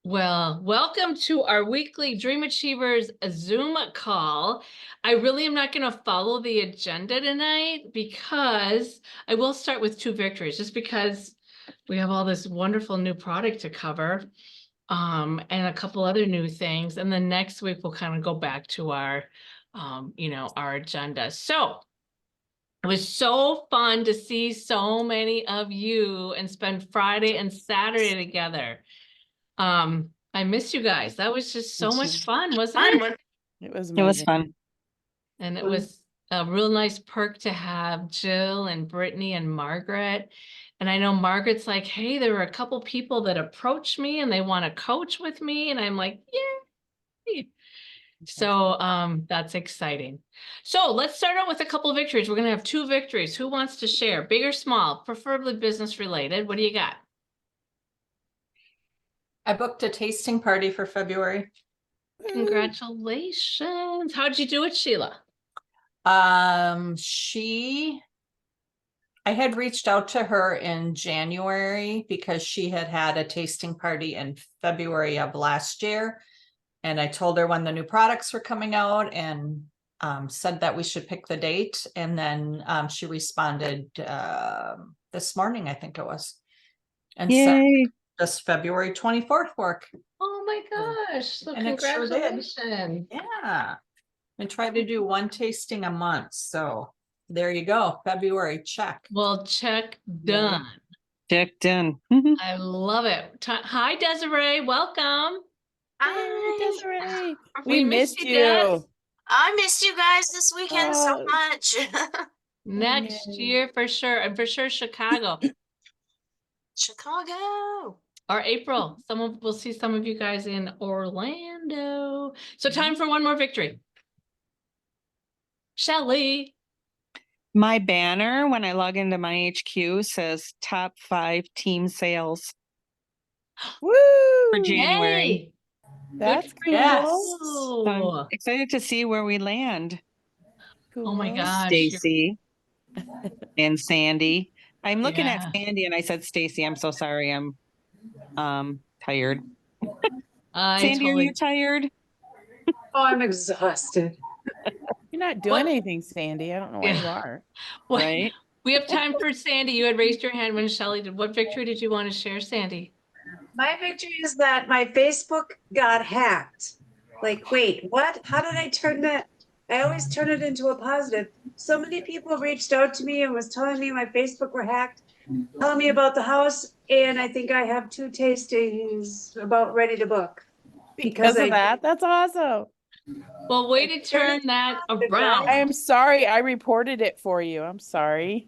Well, welcome to our weekly Dream Achievers Zoom call. I really am not going to follow the agenda tonight because I will start with two victories just because we have all this wonderful new product to cover and a couple other new things. And then next week we'll kind of go back to our our agenda. So it was so fun to see so many of you and spend Friday and Saturday together. I miss you guys. That was just so much fun, wasn't it? It was It was amazing. fun. And it was a real nice perk to have Jill and Brittany and Margaret. And I know Margaret's like, hey, there were a couple people that approached me and they want to coach with me. And I'm like, yay. So that's exciting. So let's start out with a couple of victories. We're going to have two victories. Who wants to share? Big or small, preferably business related. What do you got? I booked a tasting party for February. Congratulations. How'd you do it, Sheila? I had reached out to her in January because she had had a tasting party in February of last year. And I told her when the new products were coming out and said that we should pick the date. And then she responded this morning, I think it was. And said Yay. this February 24th work. Oh my gosh. So And it sure did. congratulations. Yeah. And try to do one tasting a month. So there you go. February check. Well, check done. Check done. I love it. Hi, Desiree. Welcome. Hi, Desiree. We missed you. Des. I missed you guys this weekend so much. Next Yay. year for sure. And for sure, Chicago Chicago. or April. We'll see some of you guys in Orlando. So time for one more victory. Shelley. My banner, when I log into my HQ, says top 5 team sales Woo! for January. Hey, That's good for Yes. you. So I'm excited to see where we land. cool. Oh my gosh. Stacy and Sandy. I'm looking Yeah. at Sandy and I said, Stacy, I'm so sorry. I'm tired. Sandy, are you tired? Oh, I'm exhausted. You're not doing anything, Sandy. I don't know where you are. Well, Right? we have time for Sandy. You had raised your hand when Shelley did. What victory did you want to share, Sandy? My victory is that my Facebook got hacked. Like, wait, what? How did I turn that? I always turn it into a positive. So many people reached out to me and was telling me my Facebook were hacked, telling me about the house, and I think I have 2 tastings about ready to book. Because of that? That's awesome. Well, way to turn that around. I am sorry. I reported it for you. I'm sorry.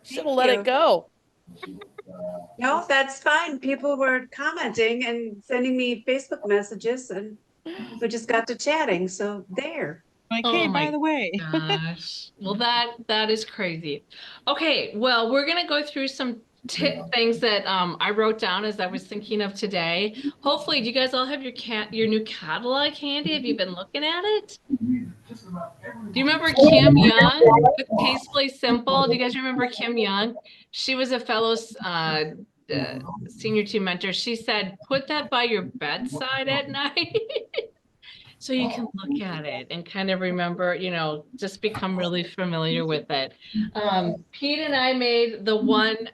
Should have let you. it go. No, that's fine. People were commenting and sending me Facebook messages, and we just got to chatting. So there. Like, Oh hey, my by the way. Gosh. Well, that is crazy. Okay, well, we're gonna go through some things that I wrote down as I was thinking of today. Hopefully, do you guys all have your new catalog handy? Have you been looking at it? Do you remember Kim Young with Tastefully Simple? Do you guys remember Kim Young? She was a fellow senior team mentor. She said, put that by your bedside at night. So you can look at it and kind of remember, just become really familiar with it. Pete and I made the one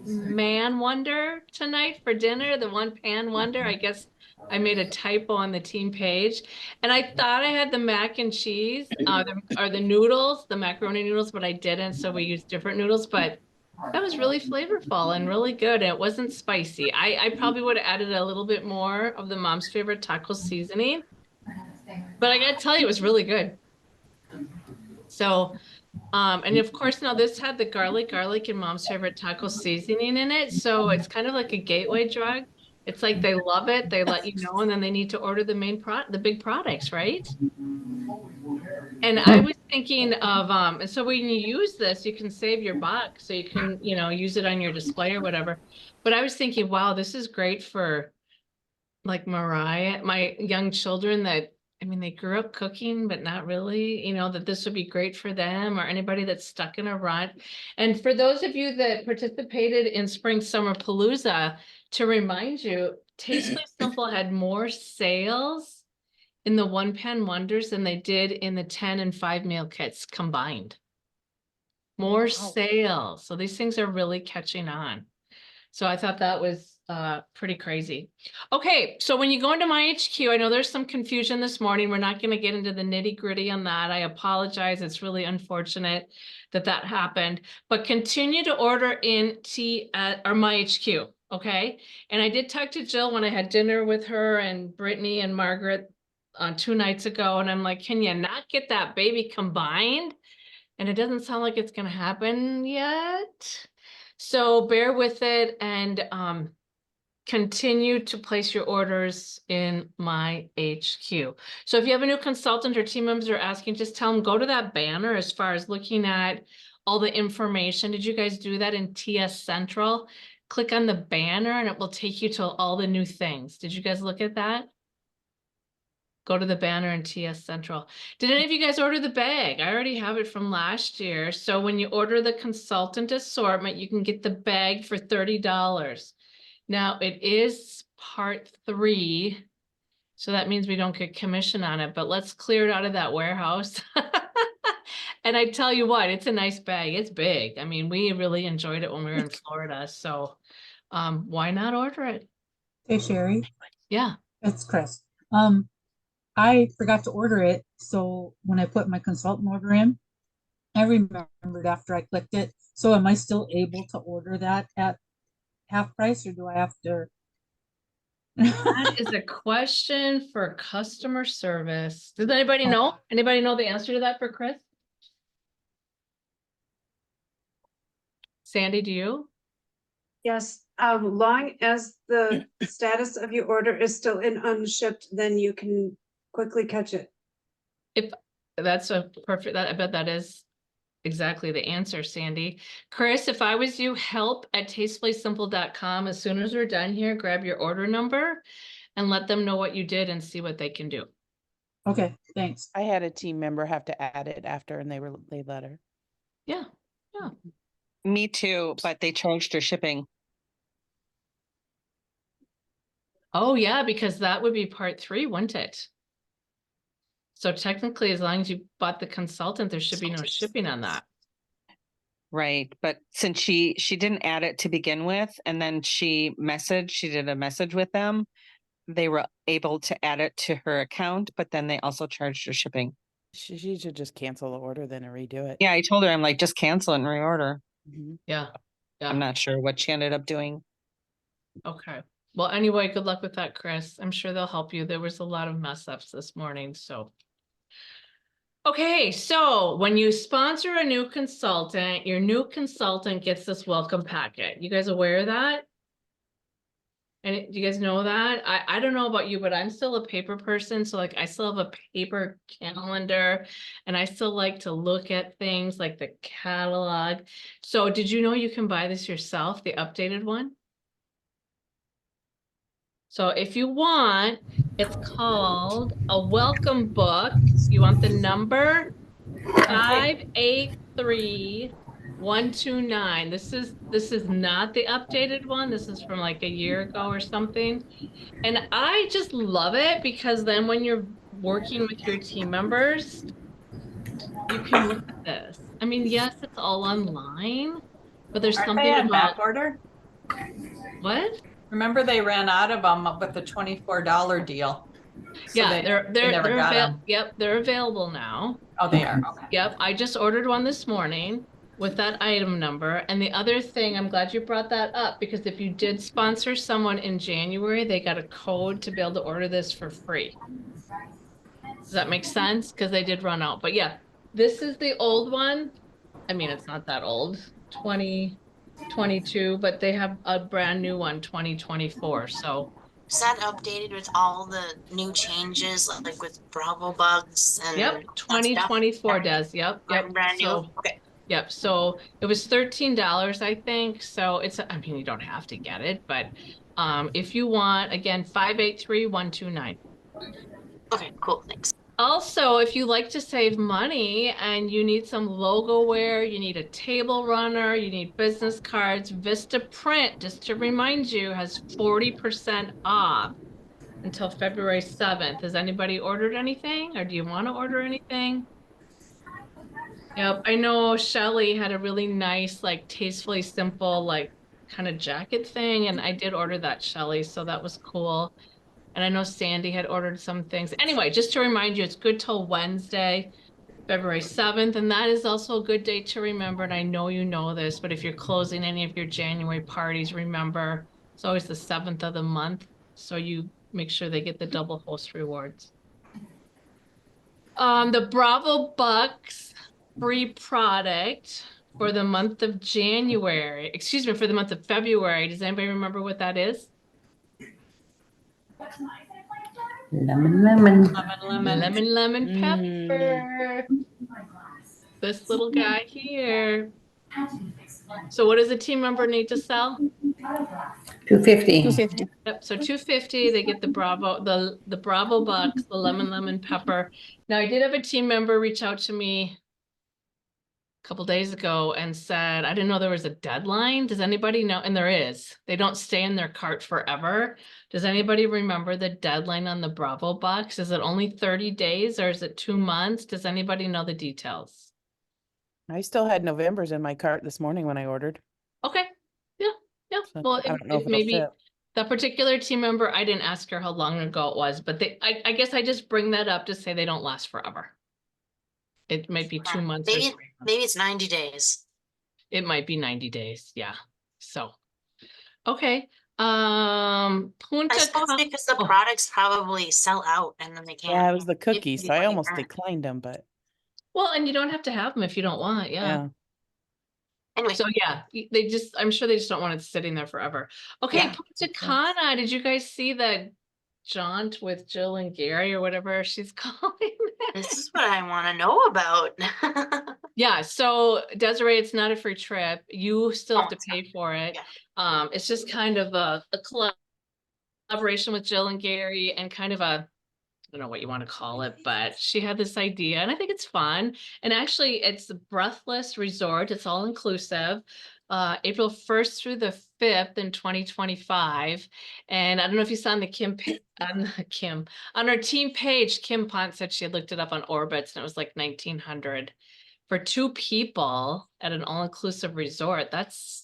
man wonder tonight for dinner, the one pan wonder. I guess I made a typo on the team page. And I thought I had the mac and cheese or the noodles, the macaroni noodles, but I didn't. So we used different noodles, but that was really flavorful and really good. It wasn't spicy. I probably would have added a little bit more of the mom's favorite taco seasoning. But I gotta tell you, it was really good. So, and of course, now this had the garlic and mom's favorite taco seasoning in it. So it's kind of like a gateway drug. It's like they love it, they let you know, and then they need to order the big products, right? And I was thinking of, and so when you use this, you can save your buck, so you can, use it on your display or whatever. But I was thinking, wow, this is great for like Mariah, my young children that, they grew up cooking, but not really, that this would be great for them or anybody that's stuck in a rut. And for those of you that participated in Spring Summer Palooza, to remind you, Tastefully Simple had more sales in the One Pan Wonders than they did in the 10 and 5 meal kits combined. More sales. So these things are really catching on. So I thought that was pretty crazy. Okay, so when you go into My HQ, I know there's some confusion this morning. We're not going to get into the nitty gritty on that. I apologize. It's really unfortunate that that happened. But continue to order in or My HQ, okay? And I did talk to Jill when I had dinner with her and Brittany and Margaret 2 nights ago, and I'm like, can you not get that baby combined? And it doesn't sound like it's going to happen yet. So bear with it and continue to place your orders in My HQ. So if you have a new consultant or team members are asking, just tell them, go to that banner as far as looking at all the information. Did you guys do that in TS Central? Click on the banner and it will take you to all the new things. Did you guys look at that? Go to the banner in TS Central. Did any of you guys order the bag? I already have it from last year. So when you order the consultant assortment, you can get the bag for $30. Now it is part 3. So that means we don't get commission on it, but let's clear it out of that warehouse. And I tell you what, it's a nice bag. It's big. I mean, we really enjoyed it when we were in Florida. So why not order it? Hey, Sherry, Yeah. it's Chris. I forgot to order it, so when I put my consultant order in, I remembered after I clicked it. So am I still able to order that at half price, or do I have to? That is a question for customer service. Does anybody know? Anybody know the answer to that for Chris? Sandy, do you? Yes, long as the status of your order is still in unshipped, then you can quickly catch it. If that's a perfect, I bet that is exactly the answer, Sandy. Chris, if I was you, help@tastefullysimple.com. As soon as we're done here, grab your order number and let them know what you did and see what they can do. Okay, thanks. I had a team member have to add it after and they let her. Yeah. Me too, but they charged her shipping. Oh yeah, because that would be part 3, wouldn't it? So technically, as long as you bought the consultant, there should be no shipping on that. Right, but since she didn't add it to begin with, and then she did a message with them, they were able to add it to her account, but then they also charged her shipping. She should just cancel the order then and redo it. Yeah, I told her, I'm like, just cancel and reorder. Yeah. I'm not sure what she ended up doing. Okay. Well, anyway, good luck with that, Chris. I'm sure they'll help you. There was a lot of mess ups this morning, so. Okay, so when you sponsor a new consultant, your new consultant gets this welcome packet. You guys aware of that? And do you guys know that? I don't know about you, but I'm still a paper person. So like I still have a paper calendar and I still like to look at things like the catalog. So did you know you can buy this yourself, the updated one? So if you want, it's called a welcome book. You want the number 583129. This is not the updated one. This is from like a year ago or something. And I just love it because then when you're working with your team members, you can look at this. I mean, yes, it's all online, but there's something about back order. What? Remember they ran out of them with the $24 deal. So Yeah, they're never got them. Yep, they're available now. Oh, they are. Okay. Yep, I just ordered one this morning with that item number. And the other thing, I'm glad you brought that up because if you did sponsor someone in January, they got a code to be able to order this for free. Does that make sense? Because they did run out. But yeah, this is the old one. I mean, it's not that old, 2022, but they have a brand new one, 2024. So Is that updated with all the new changes, like with Bravo bugs and yep, 2024 does. Yep. brand new? So, Okay. yep. So it was $13, I think. So it's, I mean, you don't have to get it, but if you want, again, 583129. Okay, cool, thanks. Also, if you like to save money and you need some logo wear, you need a table runner, you need business cards, Vista Print, just to remind you, has 40% off until February 7th. Has anybody ordered anything, or do you want to order anything? Yep, I know Shelly had a really nice, like tastefully simple, like kind of jacket thing, and I did order that, Shelly, so that was cool. And I know Sandy had ordered some things. Anyway, just to remind you, it's good till Wednesday, February 7th, and that is also a good date to remember. And I know you know this, but if you're closing any of your January parties, remember it's always the 7th of the month, so you make sure they get the double host rewards. The Bravo Bucks free product for the month of January, excuse me, for the month of February. Does anybody remember what that is? Lemon, lemon. Lemon Mm. pepper. This little guy here. So what does a team member need to sell? 250. 250. Yep, so 250, they get the Bravo, the Bravo Bucks, the lemon pepper. Now I did have a team member reach out to me a couple days ago and said, I didn't know there was a deadline. Does anybody know? And there is. They don't stay in their cart forever. Does anybody remember the deadline on the Bravo Bucks? Is it only 30 days or is it 2 months? Does anybody know the details? I still had November's in my cart this morning when I ordered. Okay. Yeah. So Well, I don't know if if it'll maybe fit. that particular team member, I didn't ask her how long ago it was, but I guess I just bring that up to say they don't last forever. It might be 2 months or Maybe 3 months. maybe it's 90 days. It might be 90 days. Yeah. So, okay. I Punta suppose Cana. because the Oh. products probably sell out and then they can't. Yeah, it was the give cookies, so people I any almost back. declined them, but Well, and you don't have to have them if you don't want. Yeah. yeah. Anyway, So yeah, I'm sure they just don't want it sitting there forever. Okay, Yeah. Punta Cana. Did you guys see that jaunt with Jill and Gary or whatever she's calling it? this is what I want to know about. Yeah, so Desiree, it's not a free trip. You still have Oh, to it's pay for it. Yeah. It's just kind of a collaboration with Jill and Gary and kind of a, I don't know what you want to call it, but she had this idea and I think it's fun. And actually it's a Breathless Resort. It's all inclusive. April 1st through the 5th in 2025. And I don't know if you saw on the on her team page, Kim Pont said she had looked it up on Orbitz and it was like 1900 for 2 people at an all-inclusive resort. That's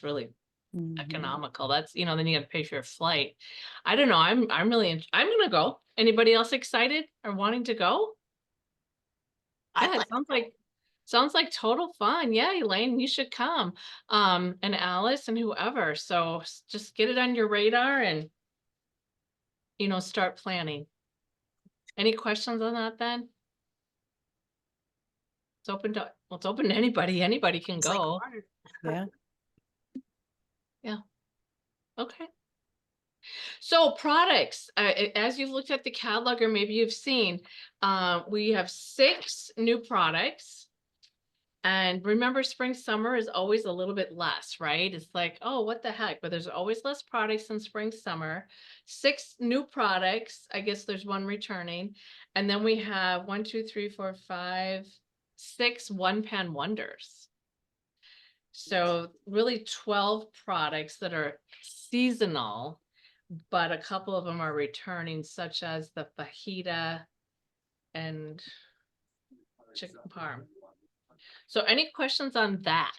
really Mhm. economical. That's, then you gotta pay for your flight. I don't know. I'm I'm gonna go. Anybody else excited or wanting to go? I'd Yeah, like it sounds like total fun. Yeah, Elaine, you should come. And Alice and whoever. So just get it on your radar and start planning. Any questions on that then? It's open to anybody. Anybody can it's like go. water. Yeah. Okay. So products, as you've looked at the catalog, or maybe you've seen, we have 6 new products. And remember, spring, summer is always a little bit less, right? It's like, oh, what the heck? But there's always less products in spring, summer. 6 new products. I guess there's 1 returning. And then we have 1, 2, 3, 4, 5, 6 one-pan wonders. So really 12 products that are seasonal, but a couple of them are returning, such as the fajita and chicken parm. So any questions on that?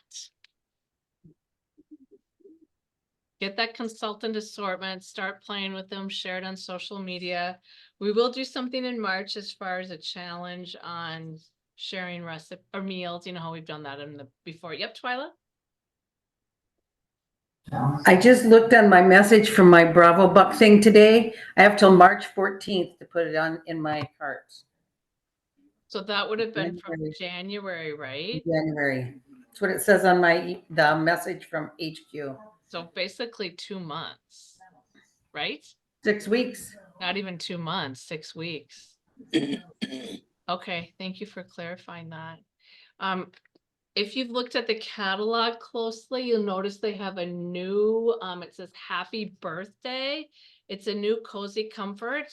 Get that consultant assortment, start playing with them, share it on social media. We will do something in March as far as a challenge on sharing recipe or meals. You know how we've done that before. Yep, Twyla? I just looked on my message from my Bravo Buck thing today. I have till March 14th to put it on in my carts. So that would have been from January, right? January. That's what it says on the message from HQ. So basically 2 months, right? 6 weeks. Not even 2 months, 6 weeks. Okay, thank you for clarifying that. If you've looked at the catalog closely, you'll notice they have a new, it says happy birthday. It's a new cozy comfort.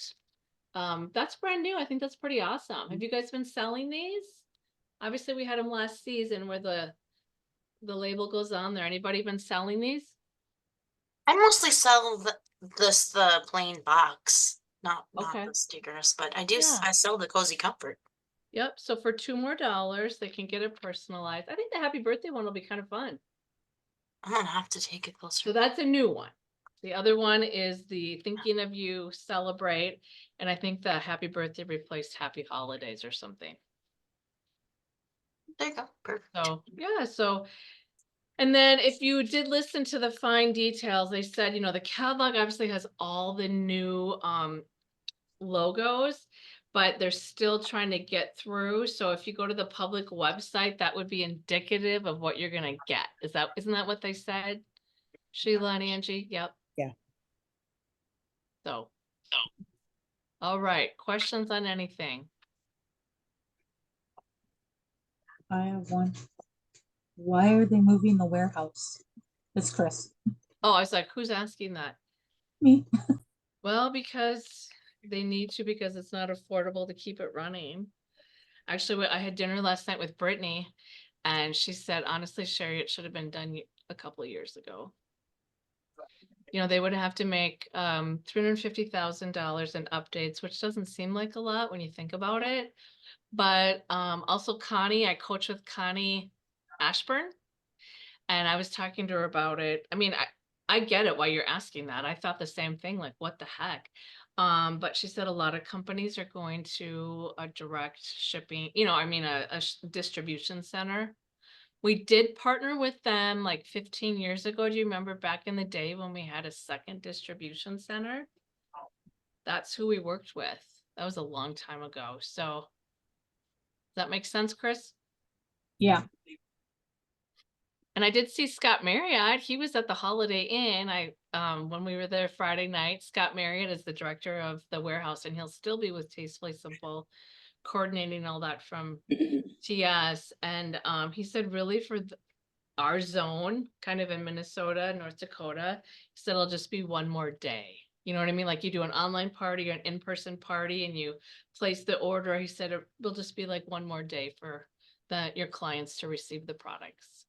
That's brand new. I think that's pretty awesome. Have you guys been selling these? Obviously, we had them last season where the label goes on there. Anybody been selling these? I mostly sell the plain box, not Okay. the stickers, but I do Yeah. I sell the Cozy Comfort. Yep. So for $2 more, they can get it personalized. I think the happy birthday one will be kind of fun. I'm gonna have to take a closer. So that's a new one. The other one is the Thinking of You Celebrate. And I think the happy birthday replaced happy holidays or something. There you go. Perfect. So, yeah, so, and then if you did listen to the fine details, they said, the catalog obviously has all the new logos, but they're still trying to get through. So if you go to the public website, that would be indicative of what you're gonna get. Isn't that what they said? Sheila and Angie? Yep. Yeah. So. All right, questions on anything? I have one. Why are they moving the warehouse? It's Chris. Oh, I was like, who's asking that? Me. Well, because they need to, because it's not affordable to keep it running. Actually, I had dinner last night with Brittany and she said, honestly, Sherry, it should have been done a couple of years ago. They would have to make $350,000 in updates, which doesn't seem like a lot when you think about it. But also Connie, I coach with Connie Ashburn. And I was talking to her about it. I mean, I get it why you're asking that. I thought the same thing, like, what the heck? But she said a lot of companies are going to a direct shipping, a distribution center. We did partner with them like 15 years ago. Do you remember back in the day when we had a second distribution center? That's who we worked with. That was a long time ago. So does that make sense, Chris? Yeah. And I did see Scott Marriott. He was at the Holiday Inn. When we were there Friday night, Scott Marriott is the director of the warehouse, and he'll still be with Tastefully Simple, coordinating all that from TS. And he said, really, for our zone, kind of in Minnesota, North Dakota, he said it'll just be one more day. You know what I mean? Like you do an online party or an in-person party, and you place the order. He said it will just be like one more day for your clients to receive the products.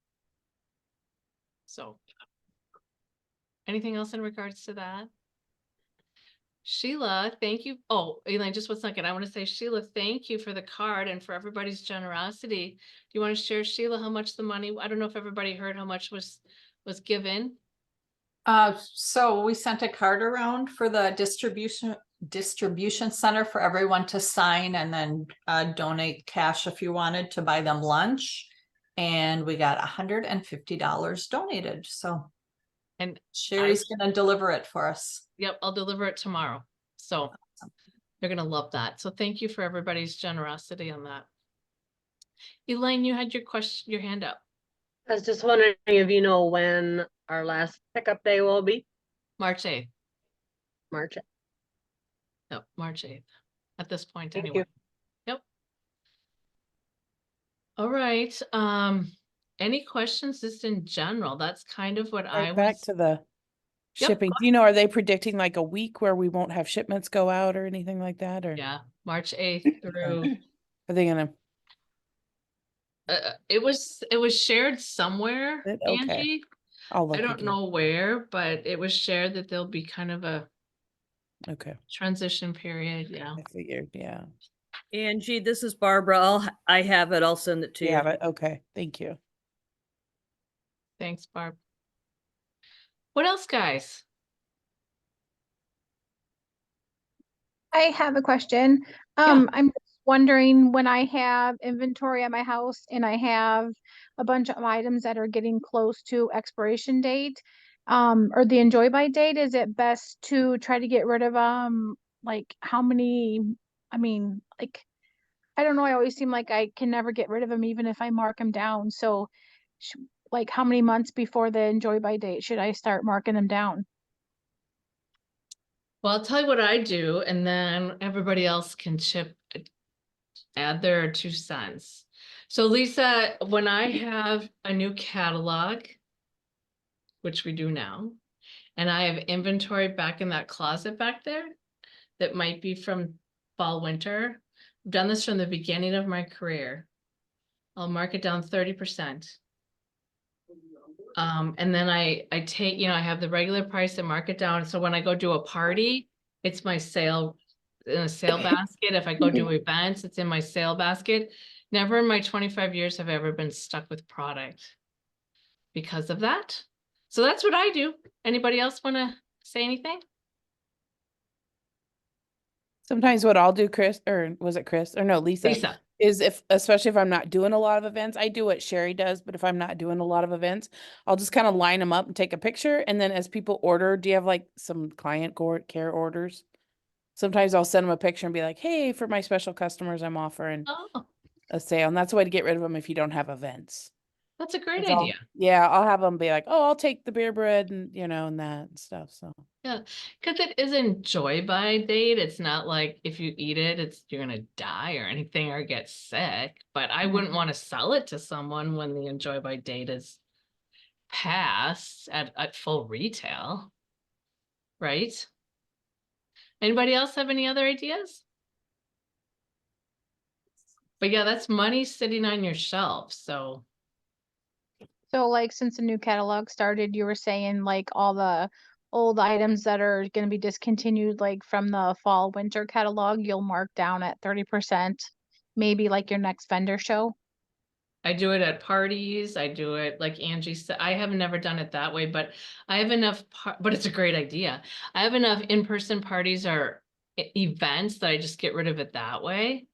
So, anything else in regards to that? Sheila, thank you. Oh, Elaine, just 1 second. I want to say, Sheila, thank you for the card and for everybody's generosity. Do you want to share, Sheila, how much the money? I don't know if everybody heard how much was given. So we sent a card around for the distribution center for everyone to sign and then donate cash if you wanted to buy them lunch. And we got $150 donated. So, and Sherry's gonna deliver it for us. Yep, I'll deliver it tomorrow. So you're gonna love that. So thank you for everybody's generosity on that. Elaine, you had your hand up. I was just wondering if you know when our last pickup day will be. March 8th. March 8th. No, March 8th. At this point, Thank anyway. you. Yep. All right. Any questions just in general? That's kind of what I Back was. to the Yep, shipping. go Do you know, are they predicting like a week where we won't have shipments go out or anything like that? Or Yeah, March 8th through. are they gonna? It was shared somewhere, Okay. Angie. I'll look I don't again. know where, but it was shared that there'll be kind of a Okay. transition period. Yeah. I figured, yeah. Angie, this is Barbara. I have it. I'll send it to You you. have it? Okay, thank you. Thanks, Barb. What else, guys? I have a question. I'm just wondering, when I have inventory at my house and I have a bunch of items that are getting close to expiration date, or the enjoy by date, is it best to try to get rid of like how many, I mean, like, I don't know, I always seem like I can never get rid of them even if I mark them down. So like how many months before the enjoy by date should I start marking them down? Well, I'll tell you what I do, and then everybody else can add their 2 cents. So Lisa, when I have a new catalog, which we do now, and I have inventory back in that closet back there, that might be from fall, winter. I've done this from the beginning of my career. I'll mark it down 30%. And then I take, I have the regular price and mark it down. So when I go do a party, it's my sale, in a sale basket. If I go do events, it's in my sale basket. Never in my 25 years have I ever been stuck with product because of that. So that's what I do. Anybody else want to say anything? Sometimes what I'll do, Chris, or was it Chris? Or no, Lisa. is especially if I'm not doing a lot of events, I do what Sherry does, but if I'm not doing a lot of events, I'll just kind of line them up and take a picture. And then as people order, do you have like some client care orders? Sometimes I'll send them a picture and be like, hey, for my special customers, I'm offering Oh, a sale. And that's a way to get rid of them if you don't have events. that's a great 'Cause idea. I'll have them be like, oh, I'll take the beer bread and, and that and stuff. So. Yeah, because it is enjoy by date. It's not like if you eat it, you're gonna die or anything or get sick. But I wouldn't want to sell it to someone when the enjoy by date is past at full retail. Right? Anybody else have any other ideas? But yeah, that's money sitting on your shelf. So So like since the new catalog started, you were saying like all the old items that are going to be discontinued, like from the fall winter catalog, you'll mark down at 30%, maybe like your next vendor show. I do it at parties. I do it like Angie said. I have never done it that way, but I have enough, but it's a great idea. I have enough in-person parties or events that I just get rid of it that way.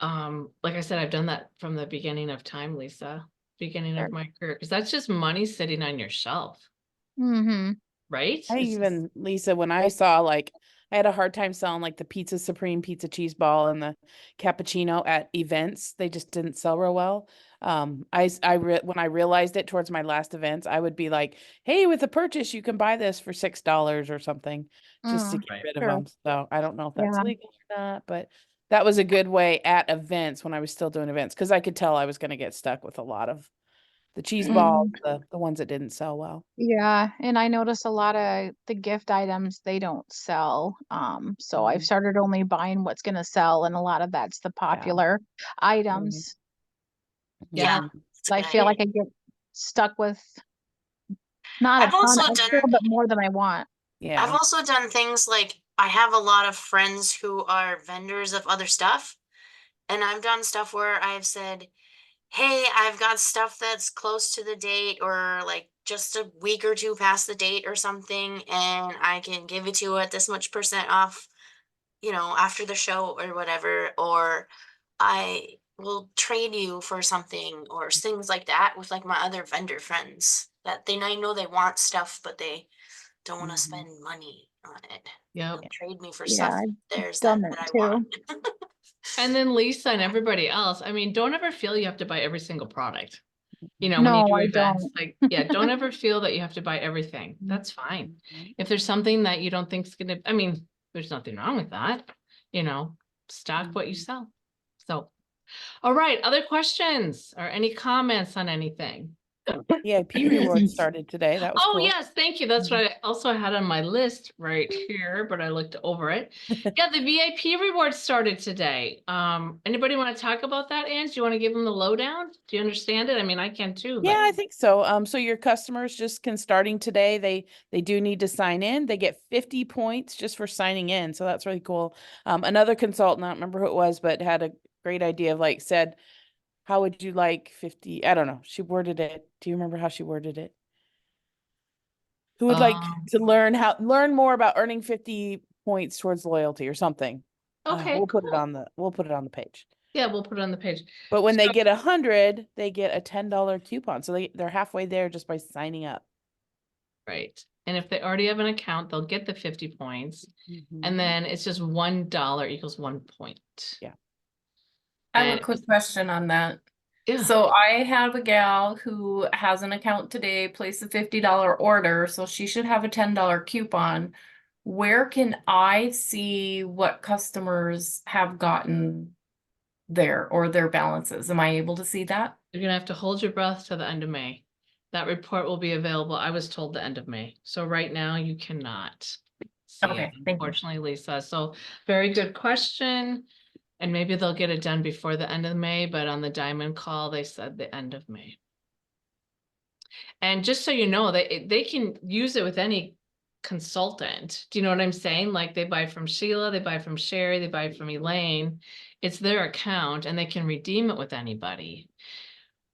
Like I said, I've done that from the beginning of time, Lisa, beginning of my career, because that's just money sitting on your shelf, Mm-hmm. right? Lisa, when I saw I had a hard time selling like the Pizza Supreme pizza cheese ball and the cappuccino at events. They just didn't sell real well. When I realized it towards my last events, I would be like, hey, with a purchase, you can buy this for $6 or something just to get rid of them. So I don't know if that's legal or not, but that was a good way at events when I was still doing events, because I could tell I was going to get stuck with a lot of the cheese balls, the ones that didn't sell well. Yeah, and I noticed a lot of the gift items they don't sell. So I've started only buying what's gonna sell, and a lot of that's the popular items. Yeah. So I feel like I get stuck with not a I've ton also extra, done- but more than I want. Yeah. I've also done things like I have a lot of friends who are vendors of other stuff. And I've done stuff where I've said, hey, I've got stuff that's close to the date or like just a week or two past the date or something, and I can give it to you at this much % off, after the show or whatever, or I will trade you for something or things like that with like my other vendor friends that I know they want stuff, but they don't want to spend money on it. Yeah. Trade me for Yeah, stuff I've theirs done that that I too. want. And then Lisa and everybody else, I mean, don't ever feel you have to buy every single product. When you No, do I events, don't. don't ever feel that you have to buy everything. That's fine. If there's something that you don't think is gonna, I mean, there's nothing wrong with that, stock what you sell. So, all right, other questions or any comments on anything? Yeah, P Reward started today. That was Oh, cool. yes, thank you. That's what I also had on my list right here, but I looked over it. Yeah, the VIP reward started today. Anybody want to talk about that, Ange? Do you want to give them the lowdown? Do you understand it? I mean, I can too. Yeah, I think so. So your customers just starting today, they do need to sign in. They get 50 points just for signing in. So that's really cool. Another consultant, I don't remember who it was, but had a great idea of said, how would you like 50? I don't know. She worded it. Do you remember how she worded it? Who would like to learn more about earning 50 points towards loyalty or something? Okay, We'll put it cool. on the page. Yeah, we'll put it on the page. But when they get 100, they get a $10 coupon. So they're halfway there just by signing up. Right. And if they already have an account, they'll get the 50 points. And then it's just $1 equals 1 point. Yeah. I have a quick question on that. Yeah. So I have a gal who has an account today, placed a $50 order, so she should have a $10 coupon. Where can I see what customers have gotten there or their balances? Am I able to see that? You're gonna have to hold your breath to the end of May. That report will be available, I was told, the end of May. So right now you cannot see Okay, it, thank you. unfortunately, Lisa. So very good question. And maybe they'll get it done before the end of May, but on the Diamond call, they said the end of May. And just so you know, they can use it with any consultant. Do you know what I'm saying? Like they buy from Sheila, they buy from Sherry, they buy from Elaine. It's their account and they can redeem it with anybody.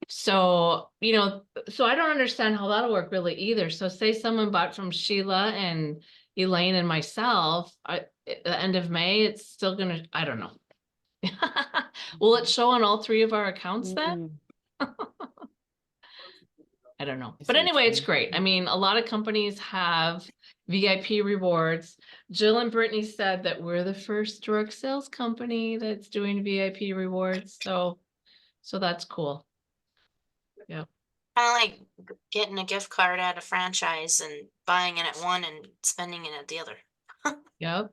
So, you know, so I don't understand how that'll work really either. So say someone bought from Sheila and Elaine and myself, at the end of May, it's still gonna, I don't know. Will it show on all 3 of our accounts then? I don't know. I But see what anyway, you it's mean. great. I mean, a lot of companies have VIP rewards. Jill and Brittany said that we're the first direct sales company that's doing VIP rewards. So that's cool. Yeah. Kind of like getting a gift card at a franchise and buying it at one and spending it at the other. Yep.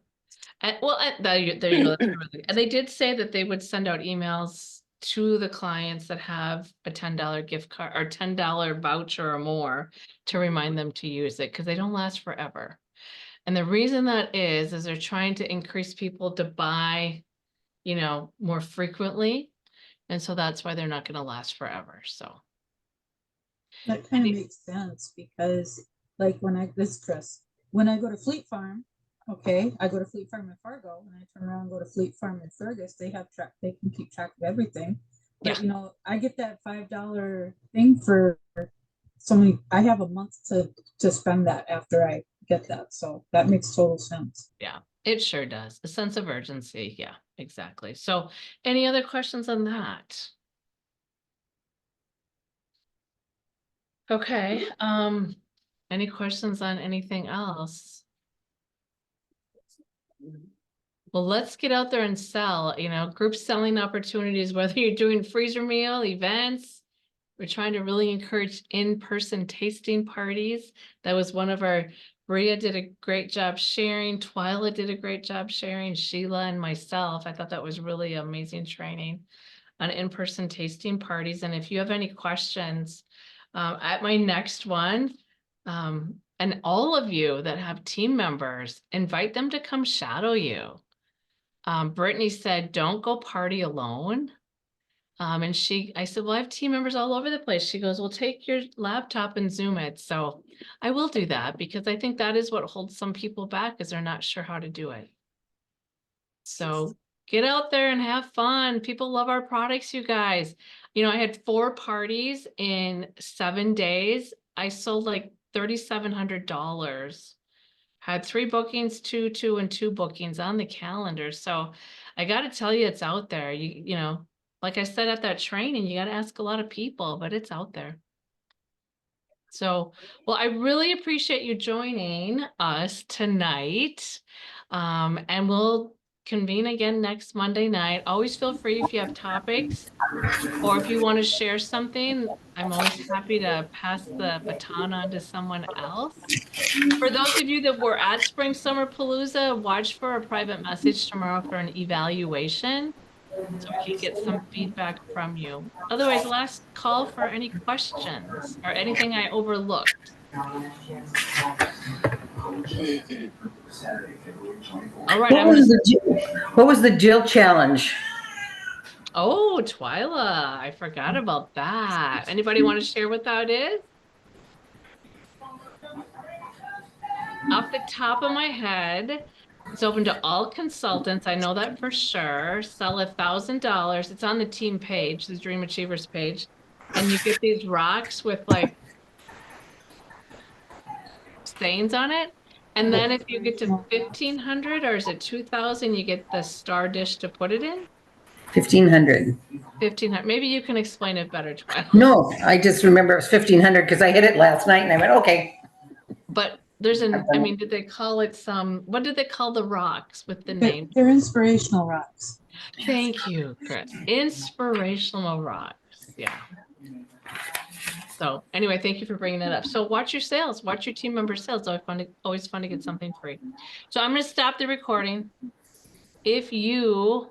And well, there you go. That's really- And they did say that they would send out emails to the clients that have a $10 gift card or $10 voucher or more to remind them to use it because they don't last forever. And the reason that is they're trying to increase people to buy, you know, more frequently. And so that's why they're not going to last forever. So. That kind of makes sense because like when I go to Fleet Farm, okay, I go to Fleet Farm in Fargo and I turn around and go to Fleet Farm in Fergus, they can keep track of everything. But Yeah. you know, I get that $5 thing for so many, I have a month to spend that after I get that. So that makes total sense. Yeah, it sure does. A sense of urgency. Yeah, exactly. So any other questions on that? Okay, any questions on anything else? Well, let's get out there and sell, you know, group selling opportunities, whether you're doing freezer meal events. We're trying to really encourage in-person tasting parties. That was one of our, Bria did a great job sharing, Twyla did a great job sharing, Sheila and myself. I thought that was really amazing training on in-person tasting parties. And if you have any questions, at my next one, and all of you that have team members, invite them to come shadow you. Brittany said, don't go party alone. And I said, well, I have team members all over the place. She goes, well, take your laptop and Zoom it. So I will do that because I think that is what holds some people back is they're not sure how to do it. So get out there and have fun. People love our products, you guys. You know, I had 4 parties in 7 days. I sold like $3,700. Had 3 bookings, 2 and 2 bookings on the calendar. So I got to tell you, it's out there. You know, like I said at that training, you got to ask a lot of people, but it's out there. So, well, I really appreciate you joining us tonight. And we'll convene again next Monday night. Always feel free if you have topics or if you want to share something. I'm always happy to pass the baton on to someone else. For those of you that were at Spring Summer Palooza, watch for a private message tomorrow for an evaluation so we can get some feedback from you. Otherwise, last call for any questions or anything I overlooked. All right. What was the Jill challenge? Oh, Twyla, I forgot about that. Anybody want to share what that is? Off the top of my head, it's open to all consultants. I know that for sure. Sell $1,000. It's on the team page, the Dream Achievers page. And you get these rocks with like sayings on it. And then if you get to 1,500 or is it 2,000, you get the star dish to put it in? 1,500. 1,500. Maybe you can explain it better, Twyla. No, I just remember it was 1,500 because I hit it last night and I went, okay. But there's I mean, did they call it what did they call the rocks with the name? They're inspirational rocks. Thank you, Chris. Inspirational rocks. Yeah. So anyway, thank you for bringing that up. So watch your sales, watch your team member sales. Always fun to get something free. So I'm going to stop the recording. If you